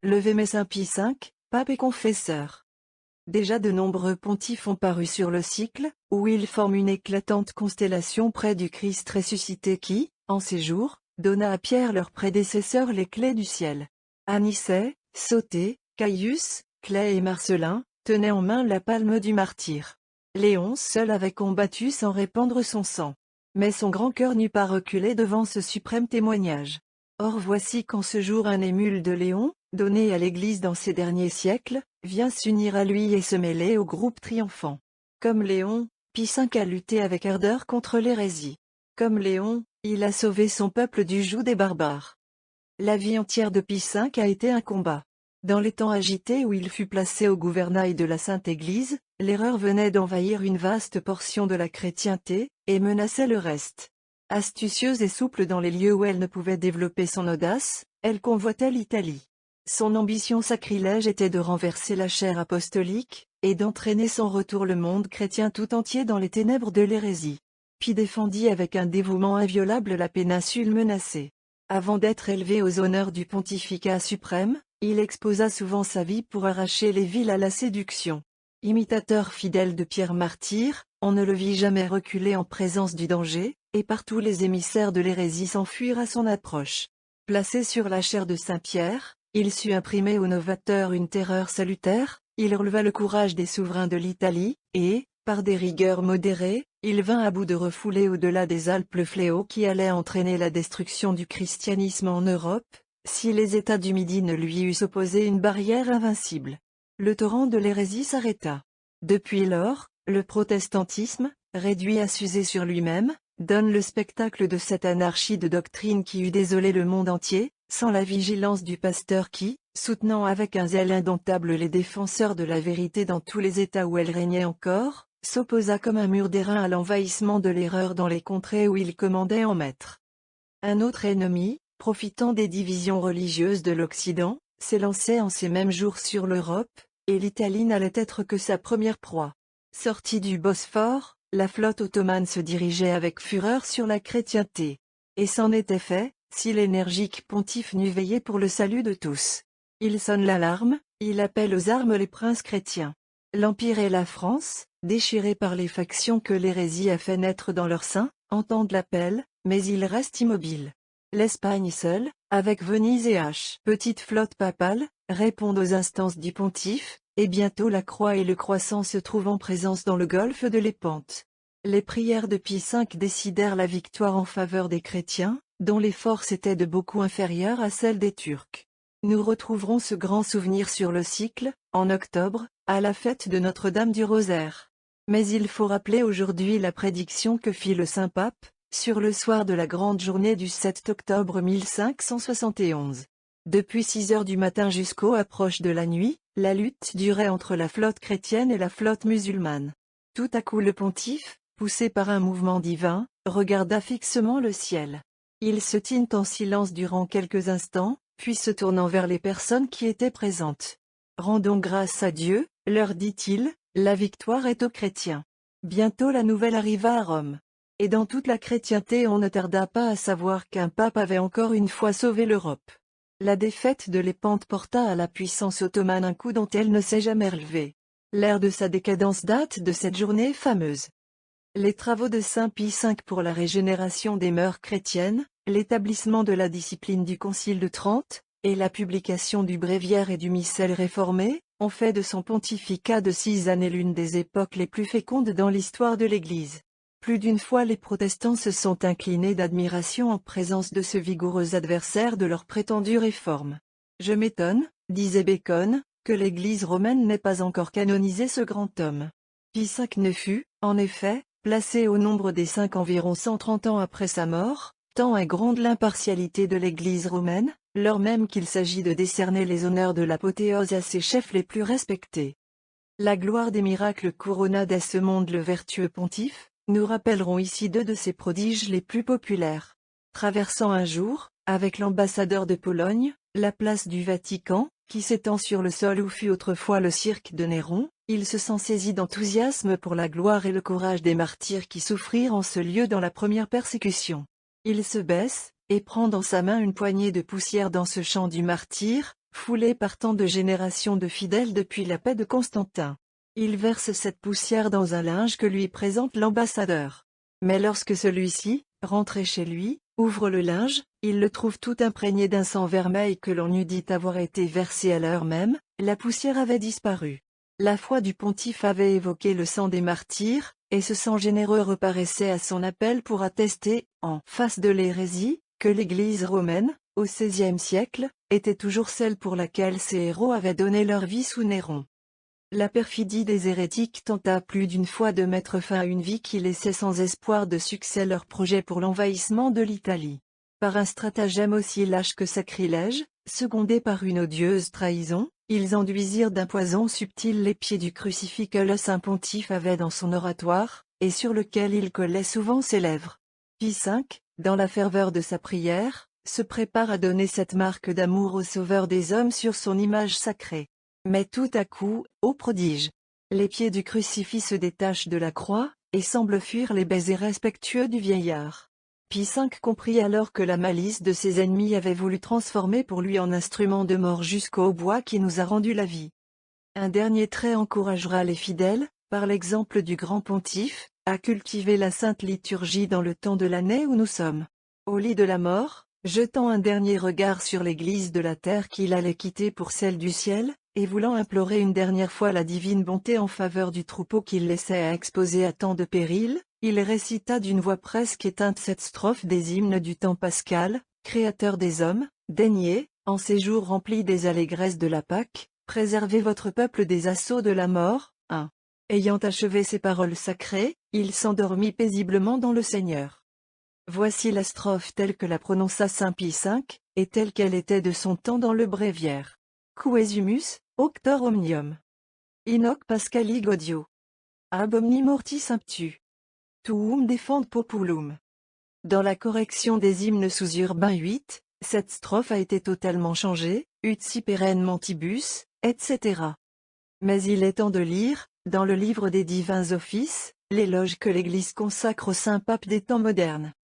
Levez mes Saint Pie V, pape et confesseur. Déjà de nombreux pontifes ont paru sur le cycle, où ils forment une éclatante constellation près du Christ ressuscité qui, en ces jours, donna à Pierre leur prédécesseur les clés du ciel. Anicet, Sauté, Caius, Clay et Marcelin, tenaient en main la palme du martyr. Léon seul avait combattu sans répandre son sang. Mais son grand cœur n'eût pas reculé devant ce suprême témoignage. Or voici qu'en ce jour un émule de Léon, donné à l'Église dans ces derniers siècles, vient s'unir à lui et se mêler au groupe triomphant. Comme Léon, Pie V a lutté avec ardeur contre l'hérésie. Comme Léon, il a sauvé son peuple du joug des barbares. La vie entière de Pie V a été un combat. Dans les temps agités où il fut placé au gouvernail de la Sainte Église, l'erreur venait d'envahir une vaste portion de la chrétienté, et menaçait le reste. Astucieuse et souple dans les lieux où elle ne pouvait développer son audace, elle convoitait l'Italie. Son ambition sacrilège était de renverser la chaire apostolique, et d'entraîner sans retour le monde chrétien tout entier dans les ténèbres de l'hérésie. Pie défendit avec un dévouement inviolable la péninsule menacée. Avant d'être élevé aux honneurs du pontificat suprême, il exposa souvent sa vie pour arracher les villes à la séduction. Imitateur fidèle de Pierre Martyr, on ne le vit jamais reculer en présence du danger, et partout les émissaires de l'hérésie s'enfuirent à son approche. Placé sur la chaire de Saint-Pierre, il sut imprimer aux novateurs une terreur salutaire, il releva le courage des souverains de l'Italie, et, par des rigueurs modérées, il vint à bout de refouler au-delà des Alpes le fléau qui allait entraîner la destruction du christianisme en Europe, si les États du Midi ne lui eussent opposé une barrière invincible. Le torrent de l'hérésie s'arrêta. Depuis lors, le protestantisme, réduit à s'user sur lui-même, donne le spectacle de cette anarchie de doctrine qui eût désolé le monde entier, sans la vigilance du pasteur qui, soutenant avec un zèle indomptable les défenseurs de la vérité dans tous les États où elle régnait encore, s'opposa comme un mur d'airain à l'envahissement de l'erreur dans les contrées où il commandait en maître. Un autre ennemi, profitant des divisions religieuses de l'Occident, s'élançait en ces mêmes jours sur l'Europe, et l'Italie n'allait être que sa première proie. Sortie du Bosphore, la flotte ottomane se dirigeait avec fureur sur la chrétienté. Et c'en était fait, si l'énergique pontife n'eût veillé pour le salut de tous. Il sonne l'alarme, il appelle aux armes les princes chrétiens. L'Empire et la France, déchirés par les factions que l'hérésie a fait naître dans leur sein, entendent l'appel, mais ils restent immobiles. L'Espagne seule, avec Venise et petite flotte papale, répondent aux instances du pontife, et bientôt la Croix et le Croissant se trouvent en présence dans le golfe de Lépante. Les prières de Pie V décidèrent la victoire en faveur des chrétiens, dont les forces étaient de beaucoup inférieures à celles des Turcs. Nous retrouverons ce grand souvenir sur le cycle, en octobre, à la fête de Notre-Dame du Rosaire. Mais il faut rappeler aujourd'hui la prédiction que fit le Saint-Pape, sur le soir de la grande journée du 7 octobre 1571. Depuis 6 heures du matin jusqu'aux approches de la nuit, la lutte durait entre la flotte chrétienne et la flotte musulmane. Tout à coup le pontife, poussé par un mouvement divin, regarda fixement le ciel. Il se tint en silence durant quelques instants, puis se tournant vers les personnes qui étaient présentes. « Rendons grâce à Dieu, leur dit-il, la victoire est aux chrétiens. » Bientôt la nouvelle arriva à Rome. Et dans toute la chrétienté on ne tarda pas à savoir qu'un pape avait encore une fois sauvé l'Europe. La défaite de Lépante porta à la puissance ottomane un coup dont elle ne s'est jamais relevée. L'ère de sa décadence date de cette journée fameuse. Les travaux de Saint Pie V pour la régénération des mœurs chrétiennes, l'établissement de la discipline du Concile de Trente, et la publication du Bréviaire et du Missel réformé, ont fait de son pontificat de 6 années l'une des époques les plus fécondes dans l'histoire de l'Église. Plus d'une fois les protestants se sont inclinés d'admiration en présence de ce vigoureux adversaire de leur prétendue réforme. Je m'étonne, disait Bacon, que l'Église romaine n'ait pas encore canonisé ce grand homme. Pie V ne fut, en effet, placé au nombre des 5 environ 130 ans après sa mort, tant est grande l'impartialité de l'Église romaine, lors même qu'il s'agit de décerner les honneurs de l'apothéose à ses chefs les plus respectés. La gloire des miracles couronna dès ce monde le vertueux pontife. Nous rappellerons ici 2 de ses prodiges les plus populaires. Traversant un jour, avec l'ambassadeur de Pologne, la place du Vatican, qui s'étend sur le sol où fut autrefois le cirque de Néron, il se sent saisi d'enthousiasme pour la gloire et le courage des martyrs qui souffrirent en ce lieu dans la première persécution. Il se baisse, et prend dans sa main une poignée de poussière dans ce champ du martyr, foulé par tant de générations de fidèles depuis la paix de Constantin. Il verse cette poussière dans un linge que lui présente l'ambassadeur. Mais lorsque celui-ci, rentré chez lui, ouvre le linge, il le trouve tout imprégné d'un sang vermeil que l'on eût dit avoir été versé à l'heure même, la poussière avait disparu. La foi du pontife avait évoqué le sang des martyrs, et ce sang généreux reparaissait à son appel pour attester, en face de l'hérésie, que l'Église romaine, au XVIe siècle, était toujours celle pour laquelle ses héros avaient donné leur vie sous Néron. La perfidie des hérétiques tenta plus d'une fois de mettre fin à une vie qui laissait sans espoir de succès leur projet pour l'envahissement de l'Italie. Par un stratagème aussi lâche que sacrilège, secondé par une odieuse trahison, ils enduisirent d'un poison subtil les pieds du crucifix que le saint pontife avait dans son oratoire, et sur lequel il collait souvent ses lèvres. Pie V, dans la ferveur de sa prière, se prépare à donner cette marque d'amour au Sauveur des hommes sur son image sacrée. Mais tout à coup, ô prodige! Les pieds du crucifix se détachent de la croix, et semblent fuir les baisers respectueux du vieillard. Pie V comprit alors que la malice de ses ennemis avait voulu transformer pour lui en instrument de mort jusqu'au bois qui nous a rendu la vie. Un dernier trait encouragera les fidèles, par l'exemple du grand pontife, à cultiver la sainte liturgie dans le temps de l'année où nous sommes. Au lit de la mort, jetant un dernier regard sur l'église de la terre qu'il allait quitter pour celle du ciel, et voulant implorer une dernière fois la divine bonté en faveur du troupeau qu'il laissait à exposer à tant de périls, il récita d'une voix presque éteinte cette strophe des hymnes du temps pascal: Créateur des hommes, daignez, en ces jours remplis des allégresses de la Pâque, préserver votre peuple des assauts de la mort. 1. Ayant achevé ces paroles sacrées, il s'endormit paisiblement dans le Seigneur. Voici la strophe telle que la prononça saint Pie V, et telle qu'elle était de son temps dans le bréviaire. Quesumus, auctor omnium. Inoc Pascali Godio. Ab omni mortis imptu. Tuum defend populum. Dans la correction des hymnes sous Urbain VIII, cette strophe a été totalement changée, ut si perenne mentibus, etc. Mais il est temps de lire, dans le livre des divins offices, l'éloge que l'Église consacre au saint pape des temps modernes.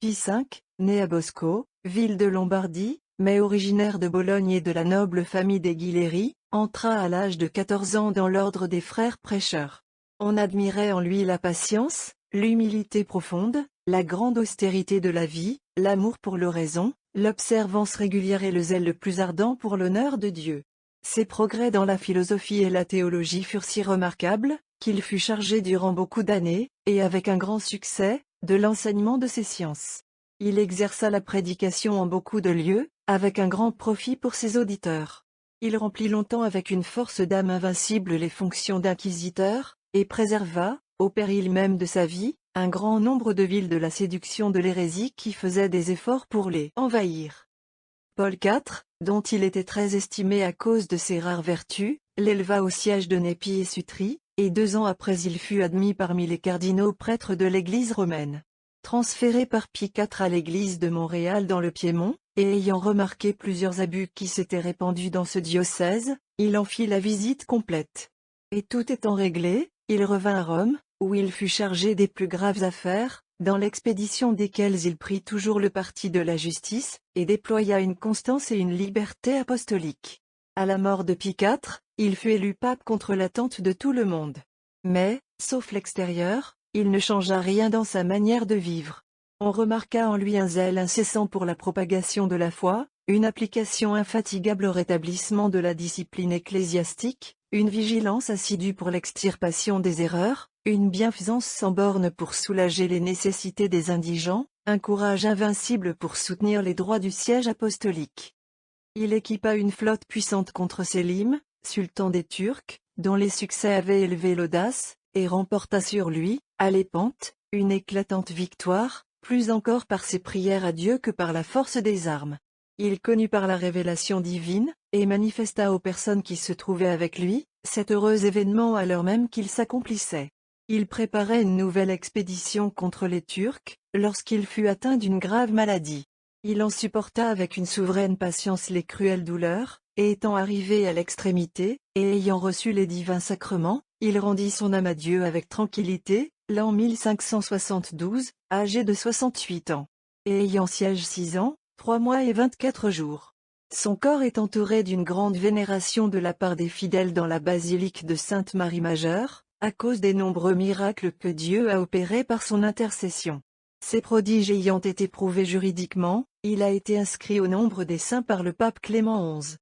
Pie V, né à Bosco, ville de Lombardie, mais originaire de Bologne et de la noble famille des Guilleri, entra à l'âge de 14 ans dans l'ordre des frères prêcheurs. On admirait en lui la patience, l'humilité profonde, la grande austérité de la vie, l'amour pour l'oraison, l'observance régulière et le zèle le plus ardent pour l'honneur de Dieu. Ses progrès dans la philosophie et la théologie furent si remarquables, qu'il fut chargé durant beaucoup d'années, et avec un grand succès, de l'enseignement de ces sciences. Il exerça la prédication en beaucoup de lieux, avec un grand profit pour ses auditeurs. Il remplit longtemps avec une force d'âme invincible les fonctions d'inquisiteur, et préserva, au péril même de sa vie, un grand nombre de villes de la séduction de l'hérésie qui faisaient des efforts pour les envahir. Paul IV, dont il était très estimé à cause de ses rares vertus, l'éleva au siège de Népie et Sutri, et 2 ans après il fut admis parmi les cardinaux prêtres de l'Église romaine. Transféré par Pie IV à l'église de Montréal dans le Piémont, et ayant remarqué plusieurs abus qui s'étaient répandus dans ce diocèse, il en fit la visite complète. Et tout étant réglé, il revint à Rome, où il fut chargé des plus graves affaires, dans l'expédition desquelles il prit toujours le parti de la justice, et déploya une constance et une liberté apostolique. À la mort de Pie IV, il fut élu pape contre l'attente de tout le monde. Mais, sauf l'extérieur, il ne changea rien dans sa manière de vivre. On remarqua en lui un zèle incessant pour la propagation de la foi, une application infatigable au rétablissement de la discipline ecclésiastique, une vigilance assidue pour l'extirpation des erreurs, une bienfaisance sans borne pour soulager les nécessités des indigents, un courage invincible pour soutenir les droits du siège apostolique. Il équipa une flotte puissante contre Sélim, sultan des Turcs, dont les succès avaient élevé l'audace, et remporta sur lui, à l'épante, une éclatante victoire, plus encore par ses prières à Dieu que par la force des armes. Il connut par la révélation divine, et manifesta aux personnes qui se trouvaient avec lui, cet heureux événement à l'heure même qu'il s'accomplissait. Il préparait une nouvelle expédition contre les Turcs, lorsqu'il fut atteint d'une grave maladie. Il en supporta avec une souveraine patience les cruelles douleurs, et étant arrivé à l'extrémité, et ayant reçu les divins sacrements, il rendit son âme à Dieu avec tranquillité, l'an 1572, âgé de 68 ans. Et ayant siège 6 ans, 3 mois et 24 jours. Son corps est entouré d'une grande vénération de la part des fidèles dans la basilique de Sainte-Marie-Majeure, à cause des nombreux miracles que Dieu a opérés par son intercession. Ces prodiges ayant été prouvés juridiquement, il a été inscrit au nombre des saints par le pape Clément XI.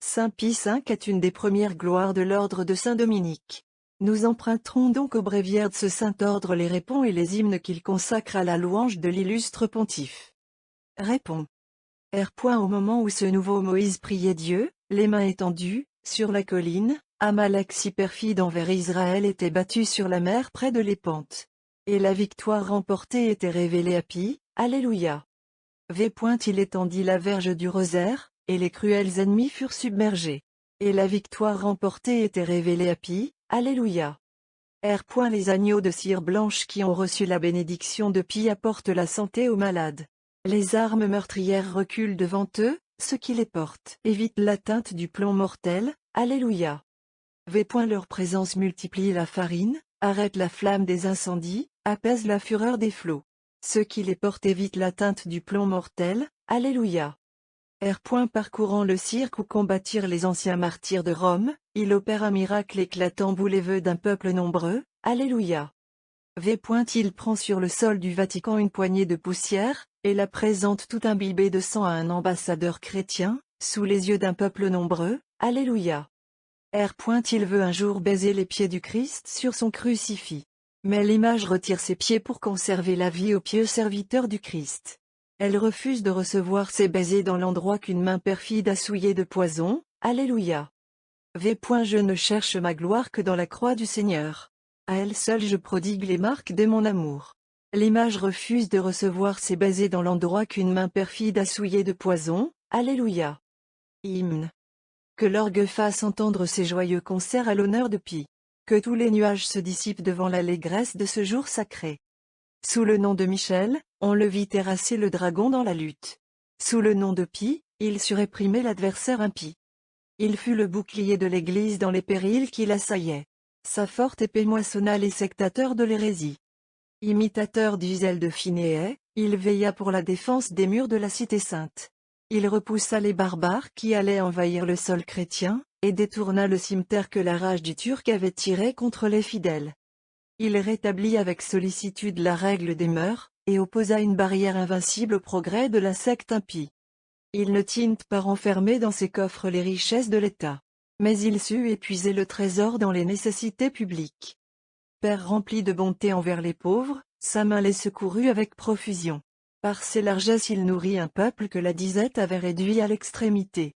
Saint Pie V est une des premières gloires de l'ordre de Saint-Dominique. Nous emprunterons donc au bréviaire de ce saint ordre les répons et les hymnes qu'il consacre à la louange de l'illustre pontife. Répons. Au moment où ce nouveau Moïse priait Dieu, les mains étendues, sur la colline, Amalek si perfide envers Israël était battu sur la mer près de l'Épante. Et la victoire remportée était révélée à Pi, Alléluia. Il étendit la verge du rosaire, et les cruels ennemis furent submergés. Et la victoire remportée était révélée à Pi, Alléluia. Les agneaux de cire blanche qui ont reçu la bénédiction de Pi apportent la santé aux malades. Les armes meurtrières reculent devant eux, ceux qui les portent évitent l'atteinte du plomb mortel, Alléluia. Leur présence multiplie la farine, arrête la flamme des incendies, apaise la fureur des flots. Ceux qui les portent évitent l'atteinte du plomb mortel, Alléluia. Parcourant le cirque où combattirent les anciens martyrs de Rome, il opère un miracle éclatant bout les vœux d'un peuple nombreux, Alléluia. Il prend sur le sol du Vatican une poignée de poussière, et la présente tout imbibée de sang à un ambassadeur chrétien, sous les yeux d'un peuple nombreux, Alléluia. Il veut un jour baiser les pieds du Christ sur son crucifix. Mais l'image retire ses pieds pour conserver la vie aux pieux serviteurs du Christ. Elle refuse de recevoir ces baisers dans l'endroit qu'une main perfide a souillé de poison, Alléluia. Je ne cherche ma gloire que dans la croix du Seigneur. À elle seule je prodigue les marques de mon amour. L'image refuse de recevoir ces baisers dans l'endroit qu'une main perfide a souillé de poison, Alléluia. Hymne. Que l'orgue fasse entendre ses joyeux concerts à l'honneur de Pi. Que tous les nuages se dissipent devant l'allégresse de ce jour sacré. Sous le nom de Michel, on le vit terrasser le dragon dans la lutte. Sous le nom de Pi, il surréprimait l'adversaire impie. Il fut le bouclier de l'Église dans les périls qui l'assaillaient. Sa forte épée moissonna les sectateurs de l'hérésie. Imitateur du zèle de Phinéée, il veilla pour la défense des murs de la cité sainte. Il repoussa les barbares qui allaient envahir le sol chrétien, et détourna le cimeterre que la rage du Turc avait tiré contre les fidèles. Il rétablit avec sollicitude la règle des mœurs, et opposa une barrière invincible au progrès de la secte impie. Il ne tint pas renfermer dans ses coffres les richesses de l'État. Mais il sut épuiser le trésor dans les nécessités publiques. Père rempli de bonté envers les pauvres, sa main les secourut avec profusion. Par ses largesses il nourrit un peuple que la disette avait réduit à l'extrémité.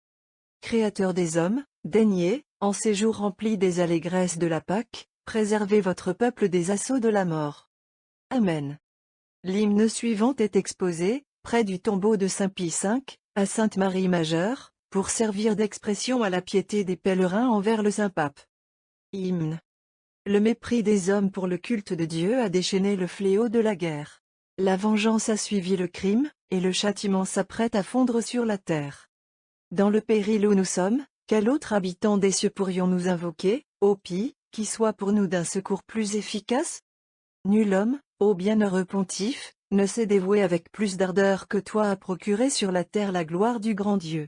Créateur des hommes, daignez, en ces jours remplis des allégresses de la Pâque, préserver votre peuple des assauts de la mort. Amen. L'hymne suivant est exposé, près du tombeau de Saint Pie V, à Sainte-Marie-Majeure, pour servir d'expression à la piété des pèlerins envers le Saint-Pape. Hymne. Le mépris des hommes pour le culte de Dieu a déchaîné le fléau de la guerre. La vengeance a suivi le crime, et le châtiment s'apprête à fondre sur la terre. Dans le péril où nous sommes, quel autre habitant des cieux pourrions-nous invoquer, ô Pie, qui soit pour nous d'un secours plus efficace? Nul homme, ô bienheureux pontife, ne s'est dévoué avec plus d'ardeur que toi à procurer sur la terre la gloire du grand Dieu.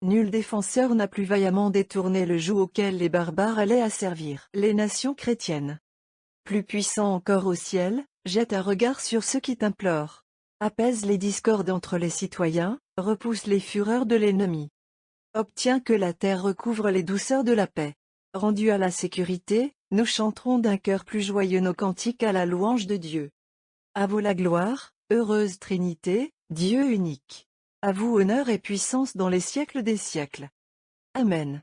Nul défenseur n'a plus vaillamment détourné le joug auquel les barbares allaient asservir les nations chrétiennes. Plus puissant encore au ciel, jette un regard sur ceux qui t'implorent. Apaise les discordes entre les citoyens, repousse les fureurs de l'ennemi. Obtiens que la terre recouvre les douceurs de la paix. Rendus à la sécurité, nous chanterons d'un cœur plus joyeux nos cantiques à la louange de Dieu. À vous la gloire, heureuse Trinité, Dieu unique. À vous honneur et puissance dans les siècles des siècles. Amen.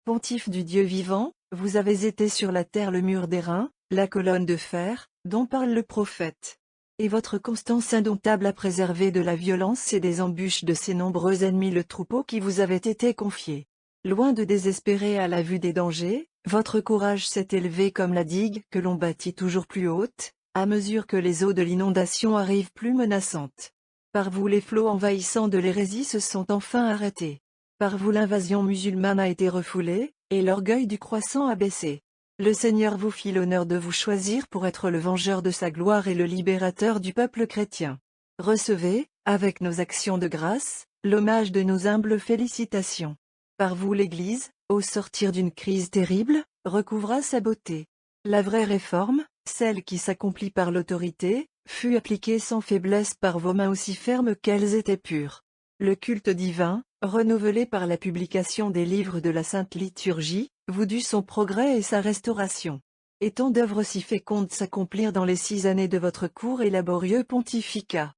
Pontife du Dieu vivant, vous avez été sur la terre le mur d'airain, la colonne de fer, dont parle le prophète. Et votre constance indomptable a préservé de la violence et des embûches de ces nombreux ennemis le troupeau qui vous avait été confié. Loin de désespérer à la vue des dangers, votre courage s'est élevé comme la digue que l'on bâtit toujours plus haute, à mesure que les eaux de l'inondation arrivent plus menaçantes. Par vous les flots envahissants de l'hérésie se sont enfin arrêtés. Par vous l'invasion musulmane a été refoulée, et l'orgueil du croissant a baissé. Le Seigneur vous fit l'honneur de vous choisir pour être le vengeur de sa gloire et le libérateur du peuple chrétien. Recevez, avec nos actions de grâce, l'hommage de nos humbles félicitations. Par vous l'Église, au sortir d'une crise terrible, recouvra sa beauté. La vraie réforme, celle qui s'accomplit par l'autorité, fut appliquée sans faiblesse par vos mains aussi fermes qu'elles étaient pures. Le culte divin, renouvelé par la publication des livres de la Sainte Liturgie, vous dut son progrès et sa restauration. Et tant d'œuvres si fécondes s'accomplirent dans les 6 années de votre court et laborieux pontificat.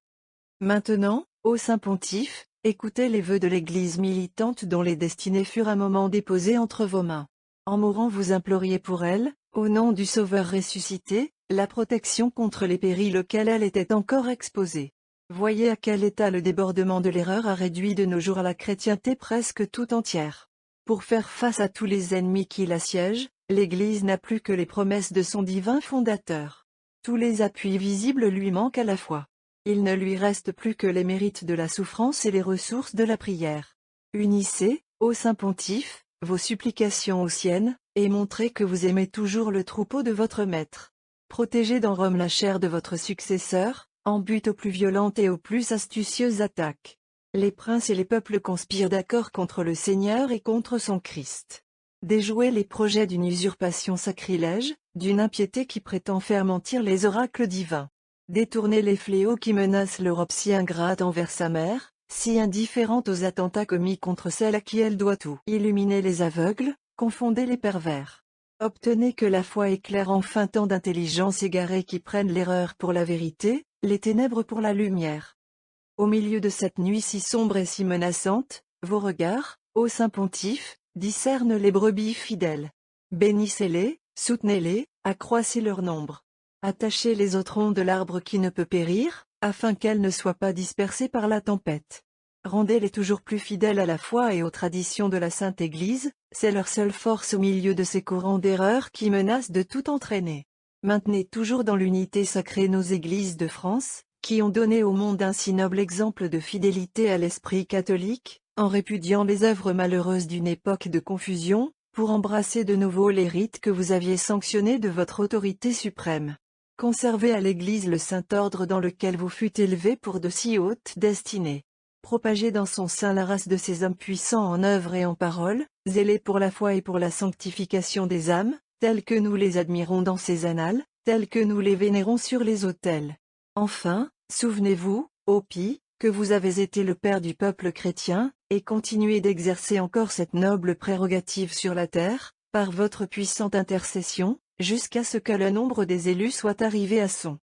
Maintenant, ô Saint Pontife, écoutez les vœux de l'Église militante dont les destinées furent un moment déposées entre vos mains. En mourant vous imploriez pour elle, au nom du Sauveur ressuscité, la protection contre les périls auxquels elle était encore exposée. Voyez à quel état le débordement de l'erreur a réduit de nos jours la chrétienté presque tout entière. Pour faire face à tous les ennemis qui l'assiègent, l'Église n'a plus que les promesses de son divin fondateur. Tous les appuis visibles lui manquent à la fois. Il ne lui reste plus que les mérites de la souffrance et les ressources de la prière. Unissez, ô Saint Pontife, vos supplications aux siennes, et montrez que vous aimez toujours le troupeau de votre maître. Protégez dans Rome la chair de votre successeur, en but aux plus violentes et aux plus astucieuses attaques. Les princes et les peuples conspirent d'accord contre le Seigneur et contre son Christ. Déjouez les projets d'une usurpation sacrilège, d'une impiété qui prétend faire mentir les oracles divins. Détournez les fléaux qui menacent l'Europe si ingrate envers sa mère, si indifférente aux attentats commis contre celle à qui elle doit tout. Illuminez les aveugles, confondez les pervers. Obtenez que la foi éclaire enfin tant d'intelligences égarées qui prennent l'erreur pour la vérité, les ténèbres pour la lumière. Au milieu de cette nuit si sombre et si menaçante, vos regards, ô Saint Pontife, discernent les brebis fidèles. Bénissez-les, soutenez-les, accroissez leur nombre. Attachez-les au tronc de l'arbre qui ne peut périr, afin qu'elles ne soient pas dispersées par la tempête. Rendez-les toujours plus fidèles à la foi et aux traditions de la Sainte Église, c'est leur seule force au milieu de ces courants d'erreur qui menacent de tout entraîner. Maintenez toujours dans l'unité sacrée nos églises de France, qui ont donné au monde un si noble exemple de fidélité à l'esprit catholique, en répudiant les œuvres malheureuses d'une époque de confusion, pour embrasser de nouveau les rites que vous aviez sanctionnés de votre autorité suprême. Conservez à l'Église le saint ordre dans lequel vous fûtes élevé pour de si hautes destinées. Propagez dans son sein la race de ces hommes puissants en œuvre et en parole, zélés pour la foi et pour la sanctification des âmes, tels que nous les admirons dans ces annales, tels que nous les vénérons sur les autels. Enfin, souvenez-vous, ô Pie, que vous avez été le père du peuple chrétien, et continuez d'exercer encore cette noble prérogative sur la terre, par votre puissante intercession, jusqu'à ce que le nombre des élus soit arrivé à son